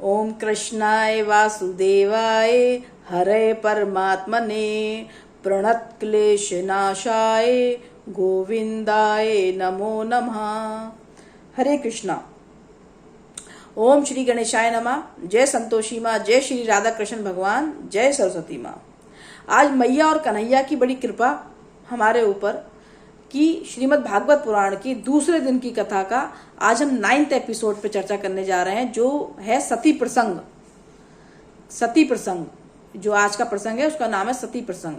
ओम कृष्णाय वासुदेवाय हरे परमात्मने प्रणतक्लेशनाशाय गोविंदाय नमो नमः। हरे कृष्णा। ओम श्री गणेशाय नमः। जय संतोषी माँ, जय श्री राधा कृष्ण भगवान, जय सरस्वती माँ। आज मैया और कन्हैया की बड़ी कृपा हमारे ऊपर कि श्रीमद् भागवत पुराण की दूसरे दिन की कथा का आज हम 9th एपिसोड पे चर्चा करने जा रहे हैं, जो है सती प्रसंग। सती प्रसंग जो आज का प्रसंग है उसका नाम है सती प्रसंग।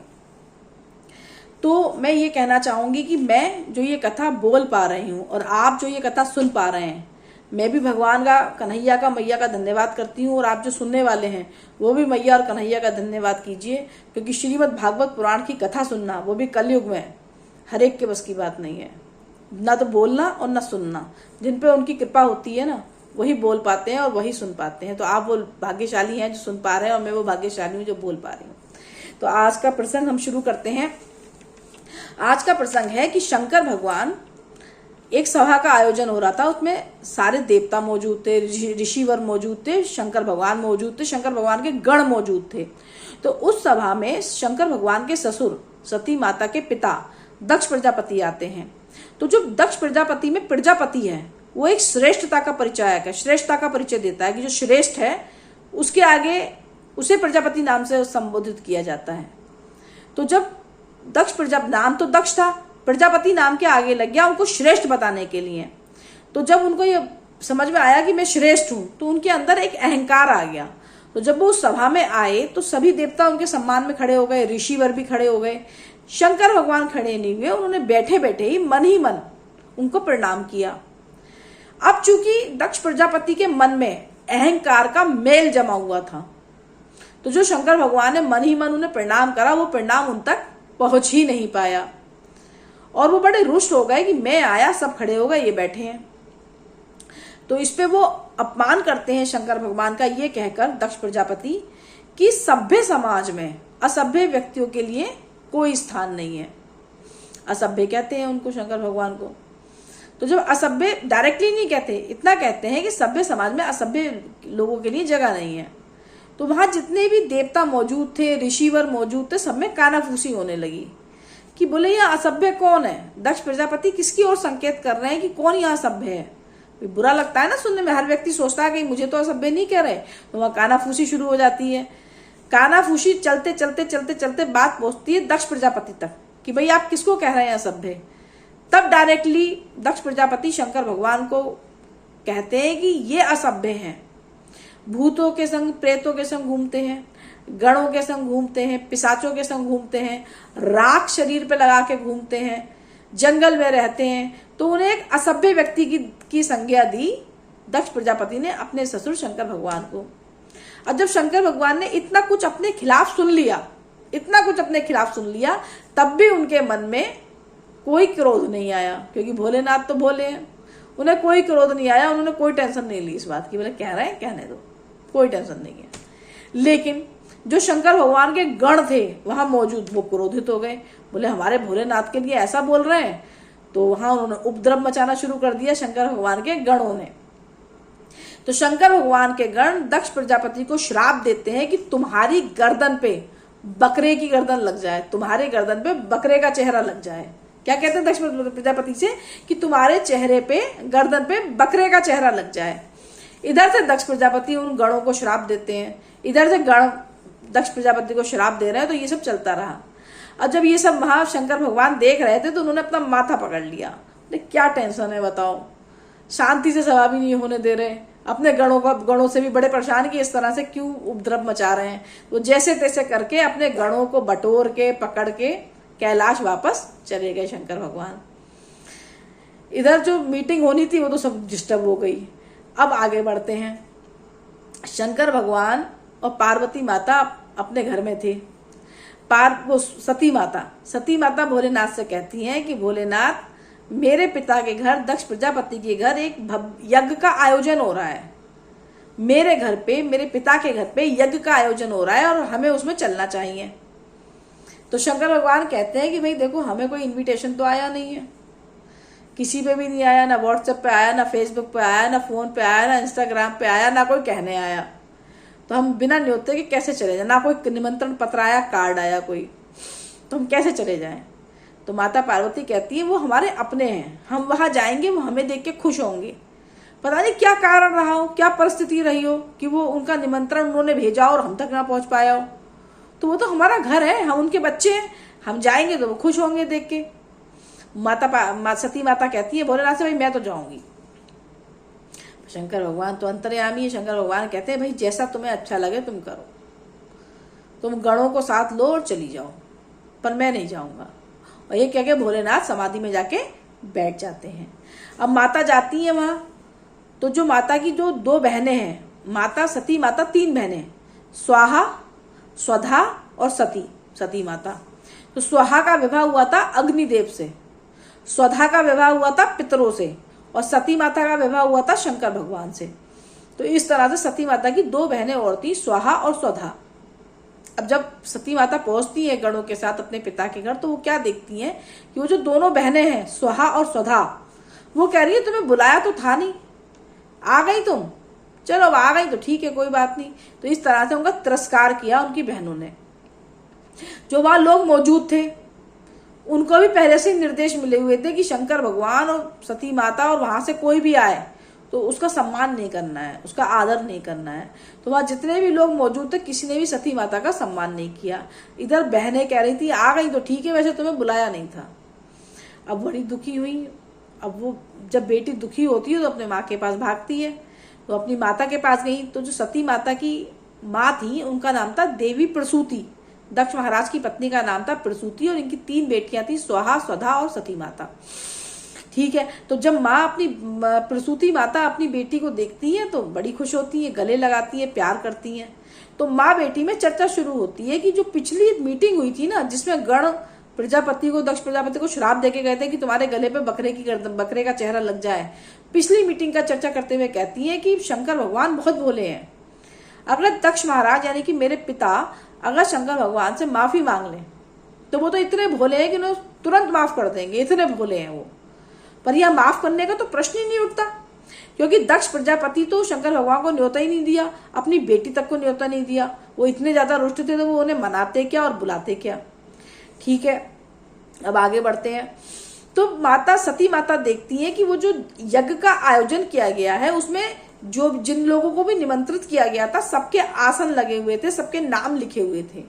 तो मैं ये कहना चाहूंगी कि मैं जो ये कथा बोल पा रही हूँ और आप जो ये कथा सुन पा रहे हैं, मैं भी भगवान का, कन्हैया का, मैया का धन्यवाद करती हूँ और आप जो सुनने वाले हैं वो भी मैया और कन्हैया का धन्यवाद कीजिए, क्योंकि श्रीमद् भागवत पुराण की कथा सुनना, वो भी कलयुग में, हर एक के बस की बात नहीं है। ना तो बोलना और ना सुनना। जिन पे उनकी कृपा होती है ना, वही बोल पाते हैं और वही सुन पाते हैं। तो आप वो भाग्यशाली हैं जो सुन पा रहे हैं और मैं वो भाग्यशाली हूँ जो बोल पा रही हूँ। तो आज का प्रसंग हम शुरू करते हैं। आज का प्रसंग है कि शंकर भगवान, एक सभा का आयोजन हो रहा था, उसमें सारे देवता मौजूद थे, ऋषिवर मौजूद थे, शंकर भगवान मौजूद थे, शंकर भगवान के गण मौजूद थे। तो उस सभा में शंकर भगवान के ससुर सती माता के पिता दक्ष प्रजापति आते हैं। तो जो दक्ष प्रजापति में प्रजापति है, वो एक श्रेष्ठता का परिचायक है, श्रेष्ठता का परिचय देता है कि जो श्रेष्ठ है उसके आगे उसे प्रजापति नाम से संबोधित किया जाता है। तो जब दक्ष प्रजापति, नाम तो दक्ष था, प्रजापति नाम के आगे लग गया उनको श्रेष्ठ बताने के लिए। तो जब उनको ये समझ में आया कि मैं श्रेष्ठ हूं, तो उनके अंदर एक अहंकार आ गया। तो जब वो उस सभा में आए तो सभी देवता उनके सम्मान में खड़े हो गए, ऋषिवर भी खड़े हो गए। शंकर भगवान खड़े नहीं हुए, उन्होंने बैठे बैठे ही मन उनको प्रणाम किया। अब चूंकि दक्ष प्रजापति के मन में अहंकार का मेल जमा हुआ था, तो जो शंकर भगवान ने मन उन्हें प्रणाम करा, वो प्रणाम उन तक पहुंच ही नहीं पाया और वो बड़े रुष्ट हो गए कि मैं आया, सब खड़े हो गए, ये बैठे हैं। तो इस पे वो अपमान करते हैं शंकर भगवान का, ये कहकर दक्ष प्रजापति कि सभ्य समाज में असभ्य व्यक्तियों के लिए कोई स्थान नहीं है। असभ्य कहते हैं उनको, शंकर भगवान को। तो जब असभ्य डायरेक्टली नहीं कहते, इतना कहते हैं कि सभ्य समाज में असभ्य लोगों के लिए जगह नहीं है। तो वहां जितने भी देवता मौजूद थे, ऋषिवर मौजूद थे, सब में कानाफूसी होने लगी कि बोले यह असभ्य कौन है। दक्ष प्रजापति किसकी ओर संकेत कर रहे हैं कि कौन यहाँ असभ्य है। बुरा लगता है ना सुनने में, हर व्यक्ति सोचता है कि मुझे तो असभ्य नहीं कह रहे, तो वहां कानाफूसी शुरू हो जाती है। कानाफूसी चलते चलते चलते चलते बात पहुंचती है दक्ष प्रजापति तक कि भाई आप किसको कह रहे हैं असभ्य। तब डायरेक्टली दक्ष प्रजापति शंकर भगवान को कहते हैं कि ये असभ्य हैं, भूतों के संग, प्रेतों के संग घूमते हैं, गणों के संग घूमते हैं, पिशाचों के संग घूमते हैं, राख शरीर पे लगा के घूमते हैं, जंगल में रहते हैं। तो उन्हें एक असभ्य व्यक्ति की संज्ञा दी दक्ष प्रजापति ने अपने ससुर शंकर भगवान को। अब जब शंकर भगवान ने इतना कुछ अपने खिलाफ सुन लिया, इतना कुछ अपने खिलाफ सुन लिया, तब भी उनके मन में कोई क्रोध नहीं आया, क्योंकि भोलेनाथ तो भोले हैं, उन्हें कोई क्रोध नहीं आया। उन्होंने कोई टेंशन नहीं ली इस बात की, बोले कह रहे हैं कहने दो, कोई टेंशन नहीं है। लेकिन जो शंकर भगवान के गण थे वहां मौजूद, वो क्रोधित हो गए, बोले हमारे भोलेनाथ के लिए ऐसा बोल रहे हैं। तो वहां उन्होंने उपद्रव मचाना शुरू कर दिया शंकर भगवान के गणों ने। तो शंकर भगवान के गण दक्ष प्रजापति को श्राप देते हैं कि तुम्हारी गर्दन पे बकरे की गर्दन लग जाए, तुम्हारे गर्दन पे बकरे का चेहरा लग जाए। क्या कहते हैं दक्ष प्रजापति से कि तुम्हारे चेहरे पे, गर्दन पे बकरे का चेहरा लग जाए। इधर से दक्ष प्रजापति उन गणों को श्राप देते हैं, इधर से गण दक्ष प्रजापति को श्राप दे रहे हैं। तो ये सब चलता रहा। और जब ये सब वहां शंकर भगवान देख रहे थे तो उन्होंने अपना माथा पकड़ लिया, क्या टेंशन है बताओ, शांति से सभा भी नहीं होने दे रहे, अपने गणों से भी बड़े परेशान कि इस तरह से क्यों उपद्रव मचा रहे हैं। तो जैसे तैसे करके अपने गणों को बटोर के पकड़ के कैलाश वापस चले गए शंकर भगवान। इधर जो मीटिंग होनी थी वो तो सब डिस्टर्ब हो गई। अब आगे बढ़ते हैं। शंकर भगवान और पार्वती माता अपने घर में थे। सती माता भोलेनाथ से कहती हैं कि भोलेनाथ, मेरे पिता के घर, दक्ष प्रजापति के घर एक यज्ञ का आयोजन हो रहा है। मेरे घर पे, मेरे पिता के घर पे यज्ञ का आयोजन हो रहा है और हमें उसमें चलना चाहिए। तो शंकर भगवान कहते हैं कि भाई देखो, हमें कोई इनविटेशन तो आया नहीं है किसी पे भी नहीं आया, ना व्हाट्सएप पे आया, ना फेसबुक पे आया, ना फोन पे आया, ना इंस्टाग्राम पे आया, ना कोई कहने आया। तो हम बिना न्योते के कैसे चले जाए? ना कोई निमंत्रण पत्र आया, कार्ड आया कोई, तो हम कैसे चले जाएं? तो माता पार्वती कहती है वो हमारे अपने हैं, हम वहां जाएंगे, वो हमें देख के खुश होंगे। पता नहीं क्या कारण रहा हो, क्या परिस्थिति रही हो कि वो उनका निमंत्रण उन्होंने भेजा और हम तक ना पहुंच पाया हो। तो वो तो हमारा घर है, हम उनके बच्चे हैं, हम जाएंगे तो वो खुश होंगे देख के। सती माता कहती है भोलेनाथ से भाई मैं तो जाऊंगी। शंकर भगवान तो अंतर्यामी है। शंकर भगवान कहते हैं भाई जैसा तुम्हें अच्छा लगे तुम करो, तुम गणों को साथ लो और चली जाओ, पर मैं नहीं जाऊंगा। और ये कह के भोलेनाथ समाधि में जाके बैठ जाते हैं। अब माता जाती है वहां, तो जो माता की जो दो बहनें हैं, माता सती माता, तीन बहनें, स्वाहा, स्वधा और सती माता। तो स्वाहा का विवाह हुआ था अग्निदेव से, स्वधा का विवाह हुआ था पितरों से, और सती माता का विवाह हुआ था शंकर भगवान से। तो इस तरह से सती माता की दो बहनें और थी, स्वाहा और स्वधा। अब जब सती माता पहुंचती है गणों के साथ अपने पिता के घर, तो वो क्या देखती हैं कि वो जो दोनों बहनें हैं स्वाहा और स्वधा, वो कह रही है तुम्हें बुलाया तो था नहीं, आ गई तुम, चलो अब आ गई तो ठीक है, कोई बात नहीं। तो इस तरह से उनका तिरस्कार किया उनकी बहनों ने। जो वहां लोग मौजूद थे उनको भी पहले से निर्देश मिले हुए थे कि शंकर भगवान और सती माता और वहां से कोई भी आए तो उसका सम्मान नहीं करना है, उसका आदर नहीं करना है। तो वहां जितने भी लोग मौजूद थे किसी ने भी सती माता का सम्मान नहीं किया। इधर बहनें कह रही थी आ गई तो ठीक है, वैसे तुम्हें बुलाया नहीं था। अब बड़ी दुखी हुई। अब वो जब बेटी दुखी होती है तो अपने माँ के पास भागती है। तो अपनी माता के पास गई, तो जो सती माता की माँ थी उनका नाम था देवी प्रसूति। दक्ष महाराज की पत्नी का नाम था प्रसूति, और इनकी तीन बेटियां थी, स्वाहा, स्वधा और सती माता। ठीक है, तो जब माँ अपनी प्रसूति माता अपनी बेटी को देखती है तो बड़ी खुश होती है, गले लगाती है, प्यार करती है। तो माँ बेटी में चर्चा शुरू होती है कि जो पिछली मीटिंग हुई थी ना, जिसमें गण प्रजापति को, दक्ष प्रजापति को श्राप देके गए थे कि तुम्हारे गले पे बकरे का चेहरा लग जाए, पिछली मीटिंग का चर्चा करते हुए कहती है कि शंकर भगवान बहुत भोले हैं। अगर दक्ष महाराज यानी कि मेरे पिता अगर शंकर भगवान से माफी मांग लें तो वो तो इतने भोले हैं कि उन्हें तुरंत माफ कर देंगे, इतने भोले हैं वो। पर यह माफ करने का तो प्रश्न ही नहीं उठता, क्योंकि दक्ष प्रजापति तो शंकर भगवान को न्योता ही नहीं दिया, अपनी बेटी तक को न्योता नहीं दिया। वो इतने ज्यादा रुष्ट थे तो वो उन्हें मनाते क्या और बुलाते क्या। ठीक है, अब आगे बढ़ते हैं। तो माता सती माता देखती है कि वो जो यज्ञ का आयोजन किया गया है उसमें जो जिन लोगों को भी निमंत्रित किया गया था सबके आसन लगे हुए थे, सबके नाम लिखे हुए थे,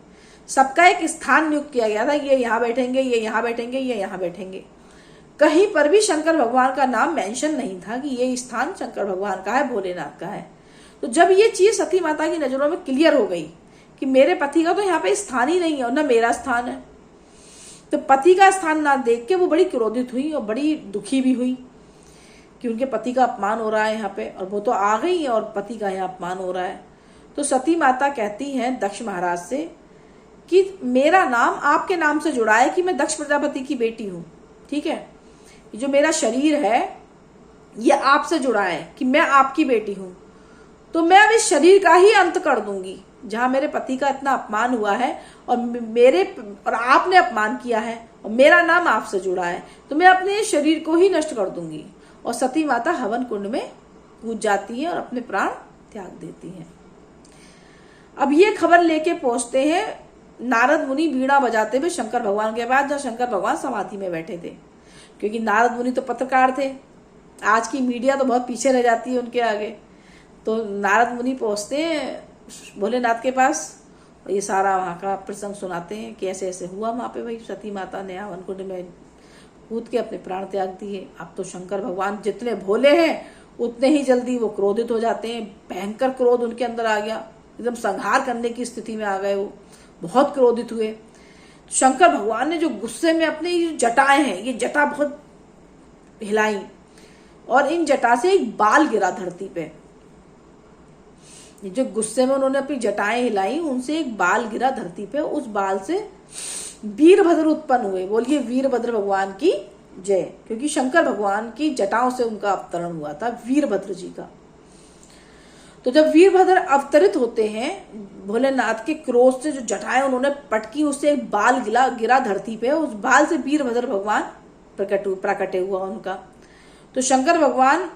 सबका एक स्थान नियुक्त किया गया था, ये यहाँ बैठेंगे, ये यहाँ बैठेंगे, ये यहाँ बैठेंगे। कहीं पर भी शंकर भगवान का नाम मेंशन नहीं था कि ये स्थान शंकर भगवान का है, भोलेनाथ का है। तो जब ये चीज सती माता की नजरों में क्लियर हो गई कि मेरे पति का तो यहाँ पे स्थान ही नहीं है और न मेरा स्थान है, तो पति का स्थान ना देख के वो बड़ी क्रोधित हुई और बड़ी दुखी भी हुई कि उनके पति का अपमान हो रहा है यहाँ पे, और वो तो आ गई है और पति का यहाँ अपमान हो रहा है। तो सती माता कहती हैं दक्ष महाराज से कि मेरा नाम आपके नाम से जुड़ा है कि मैं दक्ष प्रजापति की बेटी हूँ। ठीक है, जो मेरा शरीर है ये आपसे जुड़ा है कि मैं आपकी बेटी हूँ, तो मैं अब इस शरीर का ही अंत कर दूंगी। जहां मेरे पति का इतना अपमान हुआ है और आपने अपमान किया है और मेरा नाम आपसे जुड़ा है, तो मैं अपने शरीर को ही नष्ट कर दूंगी। और सती माता हवन कुंड में कूद जाती है और अपने प्राण त्याग देती हैं। अब ये खबर लेके पहुंचते हैं नारद मुनि बीड़ा बजाते हुए शंकर भगवान के पास, जहां शंकर भगवान समाधि में बैठे थे। क्योंकि नारद मुनि तो पत्रकार थे, आज की मीडिया तो बहुत पीछे रह जाती है उनके आगे। तो नारद मुनि पहुंचते हैं भोलेनाथ के पास और ये सारा वहाँ का प्रसंग सुनाते हैं कि ऐसे ऐसे हुआ वहाँ पे, भाई सती माता ने हवन कुंड में कूद के अपने प्राण त्याग दिए। अब तो शंकर भगवान जितने भोले हैं उतने ही जल्दी वो क्रोधित हो जाते हैं, भयंकर क्रोध उनके अंदर आ गया, एकदम संहार करने की स्थिति में आ गए, वो बहुत क्रोधित हुए। शंकर भगवान ने जो गुस्से में अपने ये जटाएं हैं, ये जटा बहुत हिलाई और इन जटा से एक बाल गिरा धरती पे। ये जो गुस्से में उन्होंने अपनी जटाएं हिलाई उनसे एक बाल गिरा धरती पे, उस बाल से वीरभद्र उत्पन्न हुए। बोलिए वीरभद्र भगवान की जय, क्योंकि शंकर भगवान की जटाओं से उनका अवतरण हुआ था वीरभद्र जी का। तो जब वीरभद्र अवतरित होते हैं, भोलेनाथ के क्रोध से जो जटाएं उन्होंने पटकी, उससे एक बाल गिरा धरती पे, उस बाल से वीरभद्र भगवान प्रकटे हुआ उनका। तो शंकर भगवान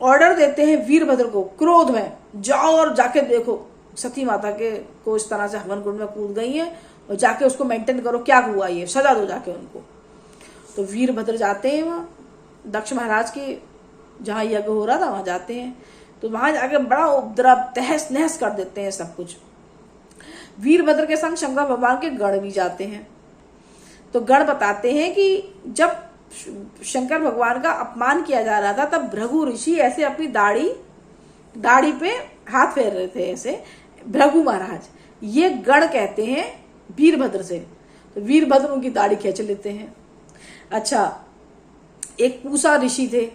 ऑर्डर देते हैं वीरभद्र को क्रोध में, जाओ और जाके देखो सती माता के को इस तरह से हवन कुंड में कूद गई है और जाके उसको मेंटेन करो, क्या हुआ ये, सजा दो जाके उनको। तो वीरभद्र जाते हैं वहाँ दक्ष महाराज के जहाँ यज्ञ हो रहा था वहां जाते हैं। तो वहां जाके बड़ा उपद्रव तहस नहस कर देते हैं सब कुछ। वीरभद्र के संग शंकर भगवान के गण भी जाते हैं। तो गण बताते हैं कि जब शंकर भगवान का अपमान किया जा रहा था तब भृगु ऋषि ऐसे अपनी दाढ़ी पे हाथ फेर रहे थे ऐसे, भृगु महाराज। ये गण कहते हैं वीरभद्र से, तो वीरभद्र उनकी दाढ़ी खींच लेते हैं। अच्छा, एक पूसा ऋषि थे,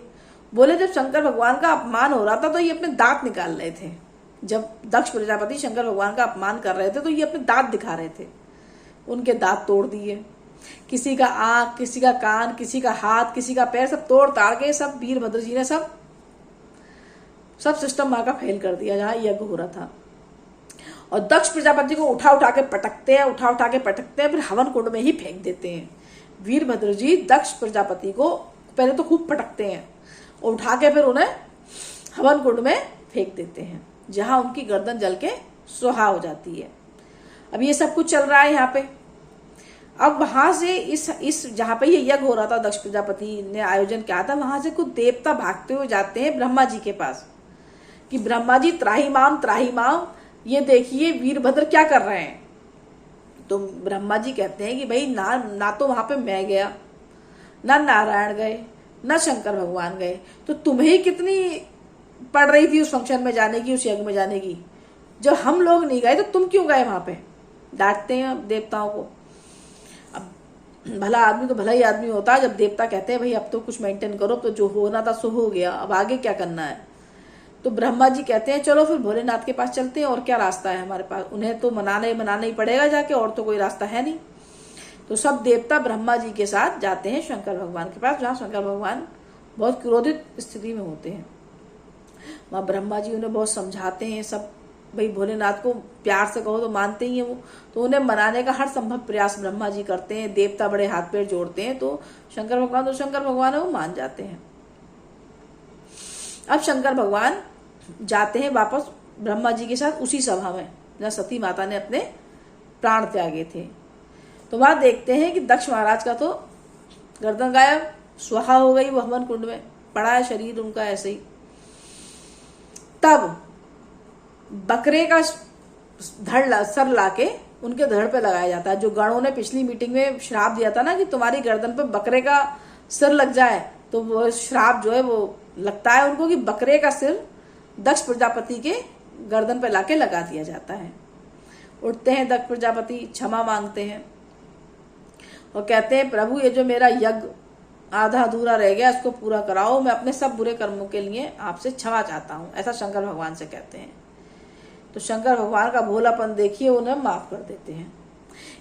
बोले जब शंकर भगवान का अपमान हो रहा था तो ये अपने दांत निकाल रहे थे। जब दक्ष प्रजापति शंकर भगवान का अपमान कर रहे थे तो ये अपने दांत दिखा रहे थे, उनके दांत तोड़ दिए। किसी का आंख, किसी का कान, किसी का हाथ, किसी का पैर, सब तोड़ ताड़ के सब वीरभद्र जी ने सब सिस्टम माँ का फेल कर दिया जहां यज्ञ हो रहा था। और दक्ष प्रजापति को उठा उठा के पटकते हैं, फिर हवन कुंड में ही फेंक देते हैं। वीरभद्र जी दक्ष प्रजापति को पहले तो खूब पटकते हैं और उठा के फिर उन्हें हवन कुंड में फेंक देते हैं, जहां उनकी गर्दन जल के सुहा हो जाती है। अब ये सब कुछ चल रहा है यहाँ पे। अब वहां से इस जहां पे ये यज्ञ हो रहा था, दक्ष प्रजापति ने आयोजन किया था, वहां से कुछ देवता भागते हुए जाते हैं ब्रह्मा जी के पास कि ब्रह्मा जी त्राहिमाम, ये देखिए वीरभद्र क्या कर रहे हैं। तो ब्रह्मा जी कहते हैं कि भाई ना तो वहां पे मैं गया, ना नारायण गए, ना शंकर भगवान गए, तो तुम्हें कितनी पड़ रही थी उस फंक्शन में जाने की, उस यज्ञ में जाने की। जब हम लोग नहीं गए तो तुम क्यों गए वहां पे। डांटते हैं देवताओं को। अब भला आदमी तो भला ही आदमी होता है, जब देवता कहते हैं भाई अब तो कुछ मेंटेन करो, तो जो होना था सो हो गया, अब आगे क्या करना है। तो ब्रह्मा जी कहते हैं चलो फिर भोलेनाथ के पास चलते हैं, और क्या रास्ता है हमारे पास, उन्हें तो मनाना ही पड़ेगा जाके, और तो कोई रास्ता है नहीं। तो सब देवता ब्रह्मा जी के साथ जाते हैं शंकर भगवान के पास, जहाँ शंकर भगवान बहुत क्रोधित स्थिति में होते हैं। वहाँ ब्रह्मा जी उन्हें बहुत समझाते हैं सब, भाई भोलेनाथ को प्यार से कहो तो मानते ही हैं वो, तो उन्हें मनाने का हर संभव प्रयास ब्रह्मा जी करते हैं। देवता बड़े हाथ पैर जोड़ते हैं, तो शंकर भगवान है वो मान जाते हैं। अब शंकर भगवान जाते हैं वापस ब्रह्मा जी के साथ उसी सभा में जहाँ सती माता ने अपने प्राण त्यागे थे। तो वहां देखते हैं कि दक्ष महाराज का तो गर्दन गायब, स्वाहा हो गई, वो हवन कुंड में पड़ा है शरीर उनका ऐसे ही। तब बकरे का सर लाके उनके धड़ पे लगाया जाता है। जो गणों ने पिछली मीटिंग में श्राप दिया था ना कि तुम्हारी गर्दन पे बकरे का सिर लग जाए, तो वो श्राप जो है वो लगता है उनको कि बकरे का सिर दक्ष प्रजापति के गर्दन पे लाके लगा दिया जाता है। उठते हैं दक्ष प्रजापति, क्षमा मांगते हैं और कहते हैं प्रभु ये जो मेरा यज्ञ आधा अधूरा रह गया इसको पूरा कराओ, मैं अपने सब बुरे कर्मों के लिए आपसे क्षमा चाहता हूं, ऐसा शंकर भगवान से कहते हैं। तो शंकर भगवान का भोलापन देखिए, उन्हें माफ कर देते हैं।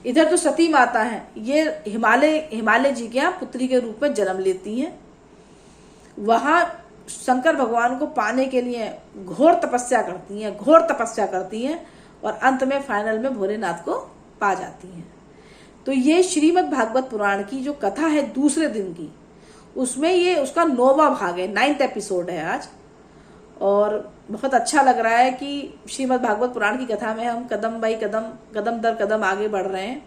इधर तो सती माता है, ये हिमालय जी के यहाँ पुत्री के रूप में जन्म लेती हैं। वहां शंकर भगवान को पाने के लिए घोर तपस्या करती हैं और अंत में फाइनल में भोलेनाथ को पा जाती हैं। तो ये श्रीमद् भागवत पुराण की जो कथा है दूसरे दिन की, उसमें ये उसका 9वां भाग है, 9th एपिसोड है आज। और बहुत अच्छा लग रहा है कि श्रीमद् भागवत पुराण की कथा में हम कदम दर कदम आगे बढ़ रहे हैं।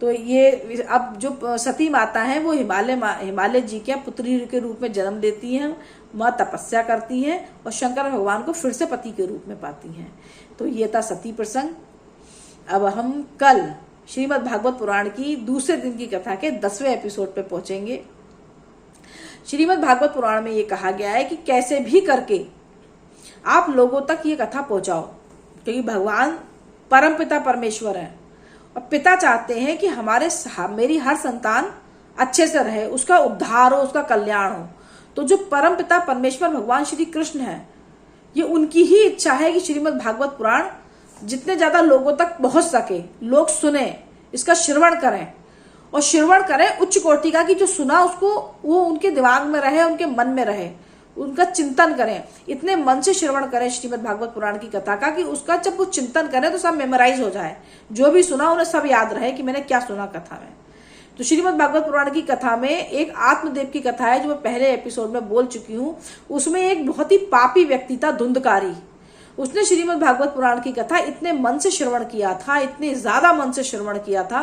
तो ये अब जो सती माता है वो हिमालय जी के पुत्री के रूप में जन्म लेती हैं, वह तपस्या करती हैं और शंकर भगवान को फिर से पति के रूप में पाती हैं। तो ये था सती प्रसंग। अब हम कल श्रीमद् भागवत पुराण की दूसरे दिन की कथा के 10वें एपिसोड पे पहुंचेंगे। श्रीमद् भागवत पुराण में ये कहा गया है कि कैसे भी करके आप लोगों तक ये कथा पहुंचाओ, क्योंकि भगवान परम पिता परमेश्वर है और पिता चाहते हैं कि मेरी हर संतान अच्छे से रहे, उसका उद्धार हो, उसका कल्याण हो। तो जो परम पिता परमेश्वर भगवान श्री कृष्ण है, ये उनकी ही इच्छा है कि श्रीमद् भागवत पुराण जितने ज्यादा लोगों तक पहुंच सके, लोग सुने, इसका श्रवण करें उच्च कोटि का, कि जो सुना उसको वो उनके दिमाग में रहे, उनके मन में रहे, उनका चिंतन करें, इतने मन से श्रवण करें श्रीमद् भागवत पुराण की कथा का कि उसका जब वो चिंतन करें तो सब मेमोराइज हो जाए, जो भी सुना उन्हें सब याद रहे कि मैंने क्या सुना कथा में। तो श्रीमद् भागवत पुराण की कथा में एक आत्मदेव की कथा है जो मैं पहले एपिसोड में बोल चुकी हूँ। उसमें एक बहुत ही पापी व्यक्ति था, धुंधकारी। उसने श्रीमद् भागवत पुराण की कथा इतने मन से श्रवण किया था, इतने ज्यादा मन से श्रवण किया था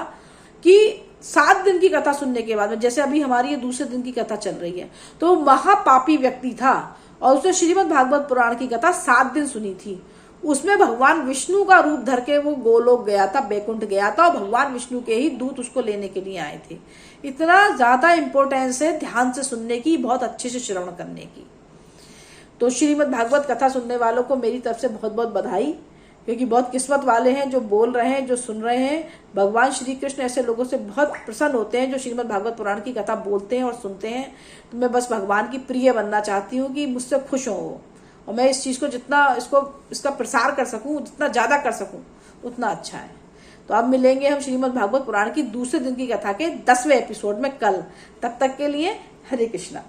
कि 7 दिन की कथा सुनने के बाद में, जैसे अभी हमारी ये दूसरे दिन की कथा चल रही है, तो महापापी व्यक्ति था और उसने श्रीमद् भागवत पुराण की कथा 7 दिन सुनी थी। उसमें भगवान विष्णु का रूप धर के वो गोलोक गया था, बैकुंठ गया था, और भगवान विष्णु के ही दूत उसको लेने के लिए आए थे। इतना ज्यादा इंपॉर्टेंस है ध्यान से सुनने की, बहुत अच्छे से श्रवण करने की। तो श्रीमद् भागवत कथा सुनने वालों को मेरी तरफ से बहुत बहुत बधाई, क्योंकि बहुत किस्मत वाले हैं जो बोल रहे हैं, जो सुन रहे हैं। भगवान श्री कृष्ण ऐसे लोगों से बहुत प्रसन्न होते हैं जो श्रीमद् भागवत पुराण की कथा बोलते हैं और सुनते हैं। तो मैं बस भगवान की प्रिय बनना चाहती हूँ कि मुझसे खुश हो वो, और मैं इस चीज को जितना इसका प्रसार कर सकूं, जितना ज्यादा कर सकूं उतना अच्छा है। तो अब मिलेंगे हम श्रीमद् भागवत पुराण की दूसरे दिन की कथा के 10वें एपिसोड में कल। तब तक के लिए हरे कृष्णा।